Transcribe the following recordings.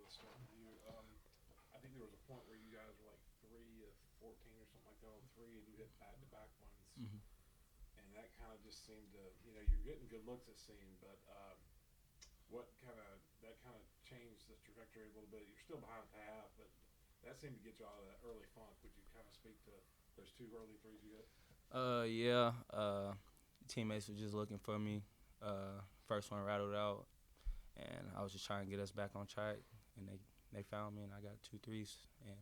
this starting to you. I think there was a point where you guys were like 3 of 14 or something like that on three, and you hit back-to-back ones, Hmm. and that kind of just seemed to, you're getting good looks it seemed, but what kind of that kind of changed the trajectory a little bit. You're still behind at the half, but that seemed to get you out of that early funk. Would you kind of speak to those two early threes you hit? Yeah. Teammates were just looking for me. First one rattled out, and I was just trying to get us back on track, and they found me, and I got two threes, and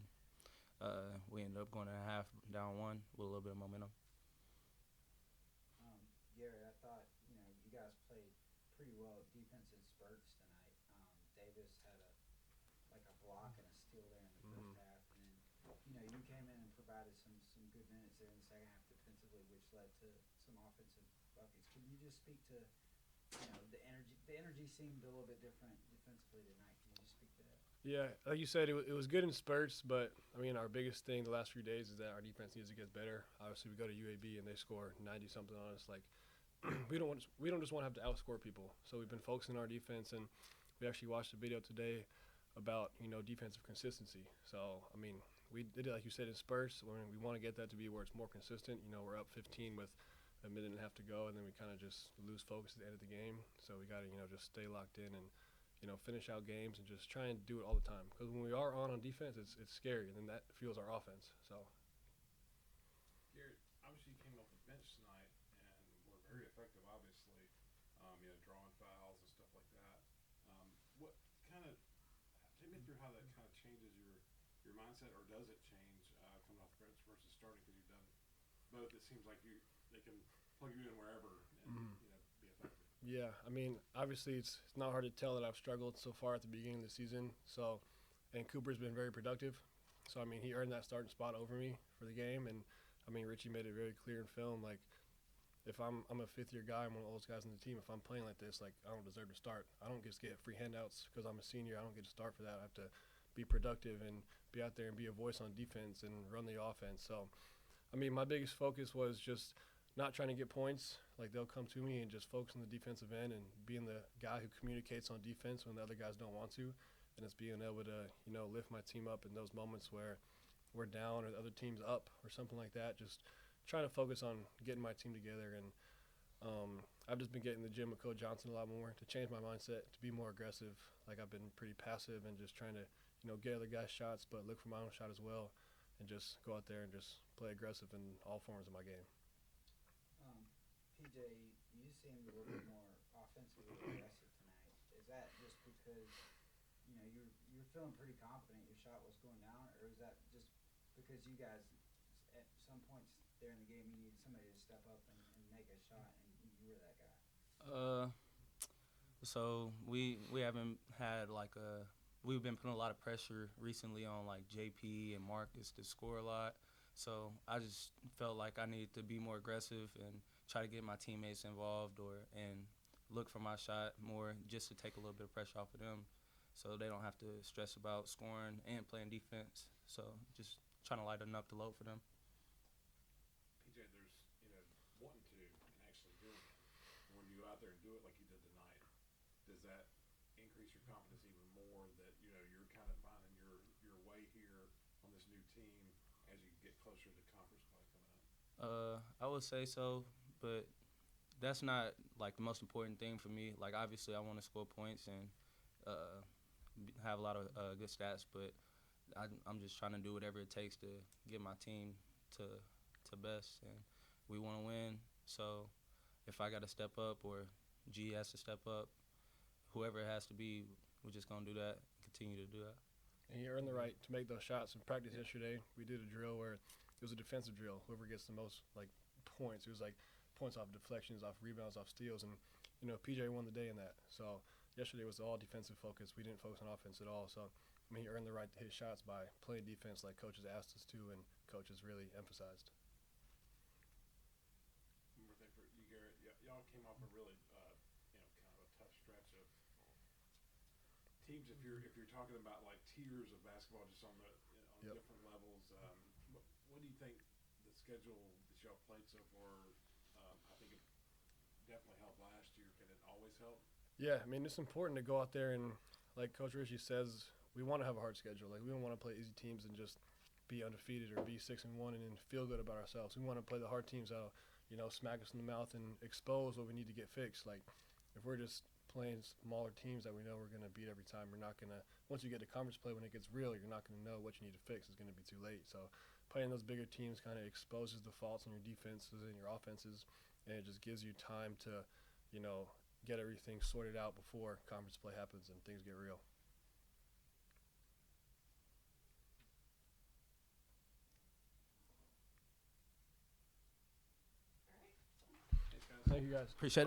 we ended up going to half down one with a little bit of momentum. Garrett, I thought you guys played pretty well defense in spurts tonight. Davis had a block and a steal there in the first Mm-hmm. half, and then you came in and provided some good minutes there in the second half defensively, which led to some offensive buckets. Can you just speak to the energy? The energy seemed a little bit different defensively tonight. Can you just speak to that? Yeah, like you said, it was good in spurts, but I mean, our biggest thing the last few days is that our defense needs to get better. Obviously, we go to UAB and they score 90 something on us. Like we don't just want to have to outscore people. So we've been focusing on our defense, and we actually watched a video today about defensive consistency. So I mean, we did it like you said in spurts. When we want to get that to be where it's more consistent. We're up 15 with a minute and a half to go, and then we kind of just lose focus at the end of the game. So we got to just stay locked in and finish out games and just try and do it all the time. Because when we are on defense, it's scary, and then that fuels our offense. So Garrett, obviously you came off the bench tonight and were very effective. Obviously, drawing fouls and stuff like that. What kind of take me through how that kind of changes your mindset, or does it change coming off the bench versus starting? Because you've done both. It seems like they can plug you in wherever and be effective. yeah, I mean, obviously it's not hard to tell that I've struggled so far at the beginning of the season. So, and Cooper's been very productive. So I mean, he earned that starting spot over me for the game, and I mean, Richie made it very clear in film. Like, if I'm a fifth year guy, I'm one of the oldest guys in the team. If I'm playing like this, like I don't deserve to start. I don't just get free handouts because I'm a senior. I don't get to start for that. I have to be productive and be out there and be a voice on defense and run the offense. So, I mean, my biggest focus was just not trying to get points. Like they'll come to me and just focus on the defensive end and being the guy who communicates on defense when the other guys don't want to, and it's being able to lift my team up in those moments where we're down or the other team's up or something like that. Just trying to focus on getting my team together. And I've just been getting in the gym with Coach Johnson a lot more to change my mindset to be more aggressive. Like I've been pretty passive and just trying to get other guys shots, but look for my own shot as well, and just go out there and just play aggressive in all forms of my game. PJ, you seemed a little bit more offensively aggressive tonight. Is that just because you're feeling pretty confident your shot was going down, or is that just because you guys at some points there in the game you needed somebody to step up and make a shot, and you were that guy? Uh, so we haven't had we've been putting a lot of pressure recently on like JP and Marcus to score a lot. So I just felt like I needed to be more aggressive and try to get my teammates involved and look for my shot more just to take a little bit of pressure off of them, so they don't have to stress about scoring and playing defense. So just trying to lighten up the load for them. PJ, there's wanting to and actually doing it. And when you go out there and do it like you did tonight, does that increase your confidence even more that you're kind of finding your way here on this new team as you get closer to conference play coming up? I would say so, but that's not like the most important thing for me. Like obviously, I want to score points and uh, have a lot of good stats, but I'm just trying to do whatever it takes to get my team to best, and we want to win. So if I got to step up or G has to step up, whoever it has to be, we're just gonna do that. Continue to do that. And you earn the right to make those shots. In practice yesterday, we did a drill where it was a defensive drill. Whoever gets the most like points, it was like points off deflections, off rebounds, off steals, and PJ won the day in that. So yesterday was all defensive focus. We didn't focus on offense at all. So I mean, he earned the right to hit shots by playing defense like coaches asked us to, and coaches really emphasized. One more thing for you, Garrett. Y'all came off a really, kind of a tough stretch of teams. If you're talking about like tiers of basketball, just on the on Yep. different levels, what do you think the schedule that y'all played so far? I think it definitely helped last year. Can it always help? Yeah, I mean, it's important to go out there and, like Coach Ritchie says, we want to have a hard schedule. Like, we don't want to play easy teams and just be undefeated or be 6-1 and then feel good about ourselves. We want to play the hard teams that'll, smack us in the mouth and expose what we need to get fixed. Like, if we're just playing smaller teams that we know we're going to beat every time, we're not going to – once you get to conference play, when it gets real, you're not going to know what you need to fix. It's going to be too late. So playing those bigger teams kind of exposes the faults in your defenses and your offenses, and it just gives you time to, get everything sorted out before conference play happens and things get real. Thanks, guys. Thank you, guys. Appreciate it.